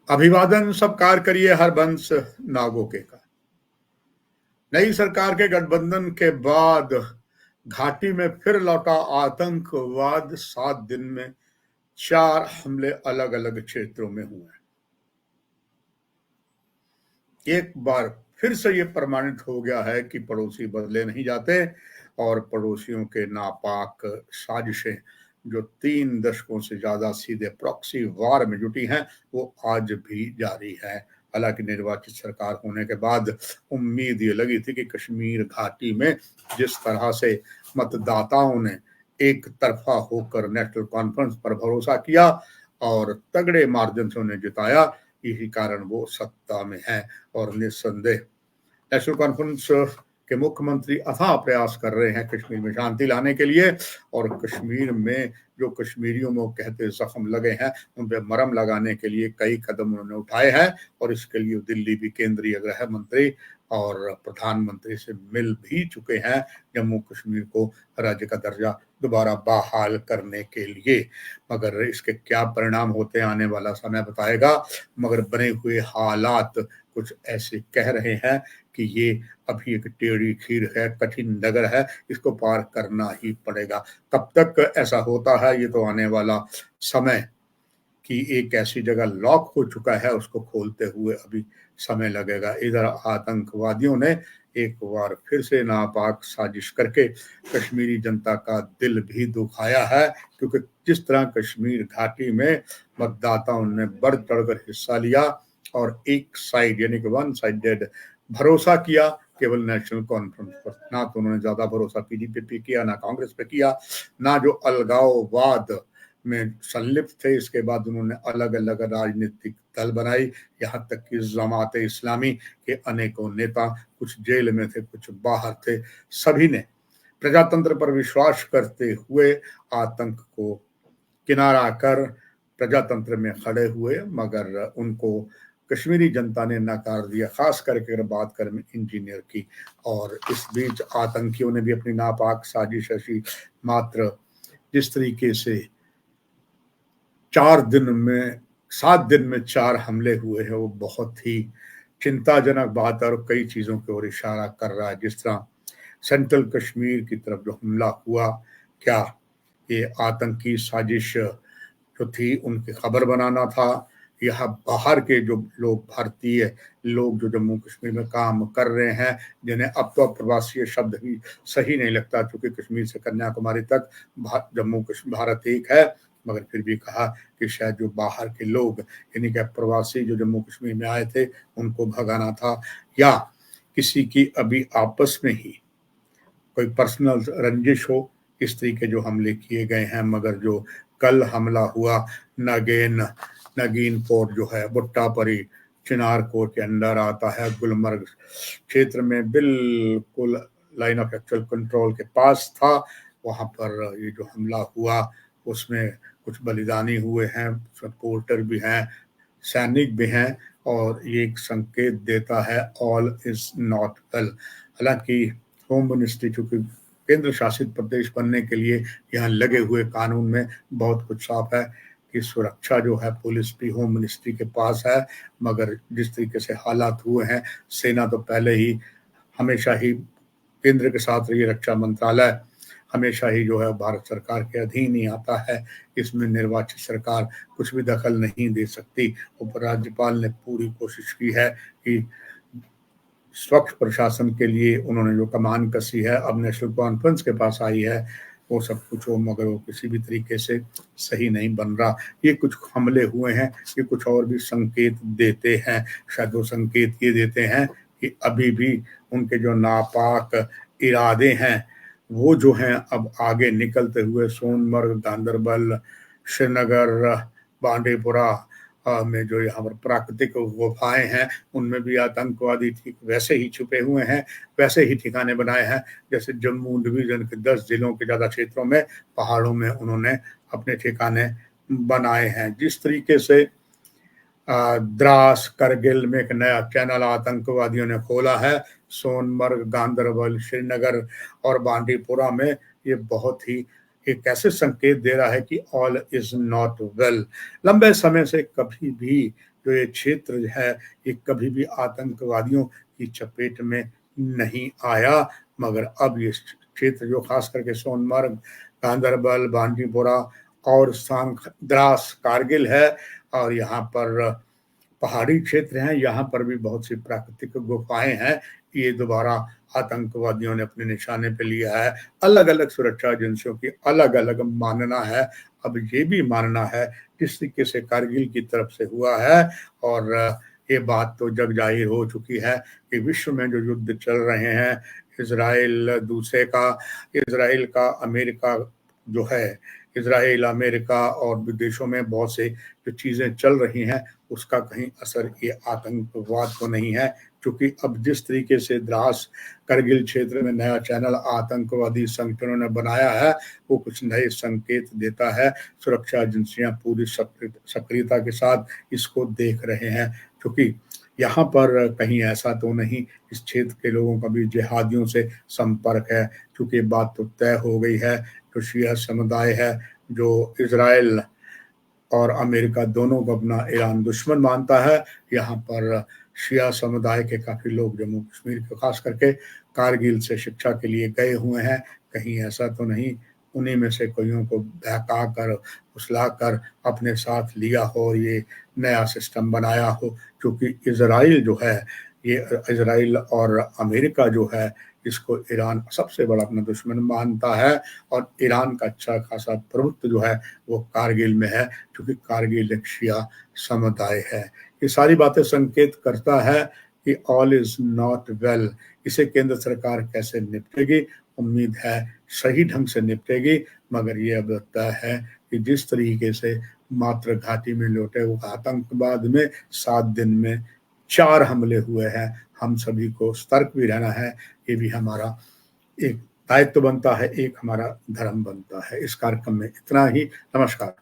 अभिवादन सत्कार करिए हरबंश नागोके का। नई सरकार के गठबंधन के बाद घाटी में फिर लौटा आतंकवाद। 7 दिन में 4 हमले अलग अलग क्षेत्रों में हुए। एक बार फिर से ये प्रमाणित हो गया है कि पड़ोसी बदले नहीं जाते और पड़ोसियों के नापाक साजिशें जो 3 दशकों से ज्यादा सीधे प्रॉक्सी वार में जुटी हैं वो आज भी जारी है। हालांकि निर्वाचित सरकार होने के बाद उम्मीद ये लगी थी कि कश्मीर घाटी में जिस तरह से मतदाताओं ने एक तरफा होकर नेशनल कॉन्फ्रेंस पर भरोसा किया और तगड़े मार्जिन से उन्हें जिताया, यही कारण वो सत्ता में है। और निस्संदेह नेशनल कॉन्फ्रेंस के मुख्यमंत्री अथाह प्रयास कर रहे हैं कश्मीर में शांति लाने के लिए और कश्मीर में जो कश्मीरियों में कहते जख्म लगे हैं उन पे मरहम लगाने के लिए कई कदम उन्होंने उठाए हैं और इसके लिए दिल्ली भी केंद्रीय गृह मंत्री और प्रधानमंत्री से मिल भी चुके हैं जम्मू कश्मीर को राज्य का दर्जा दोबारा बहाल करने के लिए। मगर इसके क्या परिणाम होते हैं आने वाला समय बताएगा। मगर बने हुए हालात कुछ ऐसे कह रहे हैं कि ये अभी एक टेढ़ी खीर है, कठिन नगर है, इसको पार करना ही पड़ेगा। कब तक ऐसा होता है ये तो आने वाला समय कि एक ऐसी जगह लॉक हो चुका है उसको खोलते हुए अभी समय लगेगा। इधर आतंकवादियों ने एक बार फिर से नापाक साजिश करके कश्मीरी जनता का दिल भी दुखाया है, क्योंकि जिस तरह कश्मीर घाटी में मतदाताओं ने बढ़ चढ़कर हिस्सा लिया और एक साइड यानी कि वन साइडेड भरोसा किया केवल नेशनल कॉन्फ्रेंस पर। ना तो उन्होंने ज्यादा भरोसा पीडीपी पे किया, ना कांग्रेस पे किया, ना जो अलगाववाद में संलिप्त थे। इसके बाद उन्होंने अलग अलग राजनीतिक दल बनाई, यहाँ तक कि जमात इस्लामी के अनेकों नेता कुछ जेल में थे, कुछ बाहर थे। सभी ने प्रजातंत्र पर विश्वास करते हुए आतंक को किनारा कर प्रजातंत्र में खड़े हुए, मगर उनको कश्मीरी जनता ने नकार दिया। खास करके अगर बात करें इंजीनियर की, और इस बीच आतंकियों ने भी अपनी नापाक साजिश ऐसी मात्र जिस तरीके से 7 दिन में 4 हमले हुए हैं वो बहुत ही चिंताजनक बात है और कई चीजों की ओर इशारा कर रहा है। जिस तरह सेंट्रल कश्मीर की तरफ जो हमला हुआ, क्या ये आतंकी साजिश जो थी उनकी खबर बनाना था, यहाँ बाहर के जो लोग भारतीय लोग जो जम्मू कश्मीर में काम कर रहे हैं, जिन्हें अब तो प्रवासी शब्द भी सही नहीं लगता क्योंकि कश्मीर से कन्याकुमारी तक जम्मू कश्मीर भारत एक है, मगर फिर भी कहा कि शायद जो बाहर के लोग यानी कि प्रवासी जो जम्मू कश्मीर में आए थे उनको भगाना था, या किसी की अभी आपस में ही कोई पर्सनल रंजिश हो, इस तरीके जो हमले किए गए हैं। मगर जो कल हमला हुआ नगीन कोट जो है बुट्टापरी चिनार कोट के अंदर आता है, गुलमर्ग क्षेत्र में बिल्कुल लाइन ऑफ एक्चुअल कंट्रोल के पास था, वहां पर ये जो हमला हुआ उसमें कुछ बलिदानी हुए हैं, सपोर्टर भी हैं, सैनिक भी हैं और ये एक संकेत देता है ऑल इज नॉट वेल। हालांकि होम मिनिस्ट्री चूंकि केंद्र शासित प्रदेश बनने के लिए यहाँ लगे हुए कानून में बहुत कुछ साफ है कि सुरक्षा जो है पुलिस भी होम मिनिस्ट्री के पास है, मगर जिस तरीके से हालात हुए हैं सेना तो पहले ही हमेशा ही केंद्र के साथ रही, रक्षा मंत्रालय हमेशा ही जो है भारत सरकार के अधीन ही आता है, इसमें निर्वाचित सरकार कुछ भी दखल नहीं दे सकती। उपराज्यपाल ने पूरी कोशिश की है कि स्वच्छ प्रशासन के लिए उन्होंने जो कमान कसी है अब नेशनल कॉन्फ्रेंस के पास आई है वो सब कुछ हो, मगर वो किसी भी तरीके से सही नहीं बन रहा। ये कुछ हमले हुए हैं, ये कुछ और भी संकेत देते हैं। शायद वो संकेत ये देते हैं कि अभी भी उनके जो नापाक इरादे हैं वो जो हैं अब आगे निकलते हुए सोनमर्ग, गांदरबल, श्रीनगर, बांडीपुरा में जो यहाँ पर प्राकृतिक गुफाएं हैं उनमें भी आतंकवादी ठीक वैसे ही छुपे हुए हैं, वैसे ही ठिकाने बनाए हैं जैसे जम्मू डिवीजन के 10 जिलों के ज्यादा क्षेत्रों में पहाड़ों में उन्होंने अपने ठिकाने बनाए हैं। जिस तरीके से द्रास करगिल में एक नया चैनल आतंकवादियों ने खोला है, सोनमर्ग, गांदरबल, श्रीनगर और बांडीपुरा में, ये बहुत ही एक ऐसे संकेत दे रहा है कि ऑल इज नॉट वेल। लंबे समय से कभी भी जो ये क्षेत्र जो है ये कभी भी आतंकवादियों की चपेट में नहीं आया, मगर अब ये क्षेत्र जो खास करके सोनमर्ग, गांदरबल, बांडीपुरा और स्थान द्रास, कारगिल है, और यहाँ पर पहाड़ी क्षेत्र हैं, यहाँ पर भी बहुत सी प्राकृतिक गुफाएं हैं। ये दोबारा आतंकवादियों ने अपने निशाने पे लिया है। अलग-अलग सुरक्षा एजेंसियों की अलग-अलग मानना है। अब ये भी मानना है जिस तरीके से कारगिल की तरफ से हुआ है, और ये बात तो जग जाहिर हो चुकी है कि विश्व में जो युद्ध चल रहे हैं, इज़राइल दूसरे का, इज़राइल का अमेरिका जो है, इज़राइल, अमेरिका और विदेशों में बहुत से जो चीज़ें चल रही हैं, उसका कहीं असर ये आतंकवाद को नहीं है। क्योंकि अब जिस तरीके से द्रास, करगिल क्षेत्र में नया चैनल आतंकवादी संगठनों ने बनाया है, वो कुछ नए संकेत देता है। सुरक्षा एजेंसियां पूरी सक्रियता के साथ इसको देख रहे हैं, क्योंकि यहाँ पर कहीं ऐसा तो नहीं इस क्षेत्र के लोगों का भी जिहादियों से संपर्क है, क्योंकि बात तो तय हो गई है। जो शिया समुदाय है, जो इज़राइल और अमेरिका दोनों को अपना ईरान दुश्मन मानता है, यहाँ पर शिया समुदाय के काफ़ी लोग जम्मू कश्मीर के खास करके कारगिल से शिक्षा के लिए गए हुए हैं। कहीं ऐसा तो नहीं उन्हीं में से कईयों को बहका कर, फुसला कर अपने साथ लिया हो, ये नया सिस्टम बनाया हो। क्योंकि इज़राइल जो है, ये इज़राइल और अमेरिका जो है, इसको ईरान सबसे बड़ा अपना दुश्मन मानता है, और ईरान का अच्छा खासा प्रभुत्व जो है वो कारगिल में है, क्योंकि कारगिल एक शिया समुदाय है। ये सारी बातें संकेत करता है कि ऑल इज नॉट वेल। इसे केंद्र सरकार कैसे निपटेगी, उम्मीद है सही ढंग से निपटेगी, मगर ये अब तय है कि जिस तरीके से मात्र घाटी में लौटे हुए आतंकवाद में 7 दिन में 4 हमले हुए हैं, हम सभी को सतर्क भी रहना है। ये भी हमारा एक दायित्व बनता है, एक हमारा धर्म बनता है। इस कार्यक्रम में इतना ही। नमस्कार।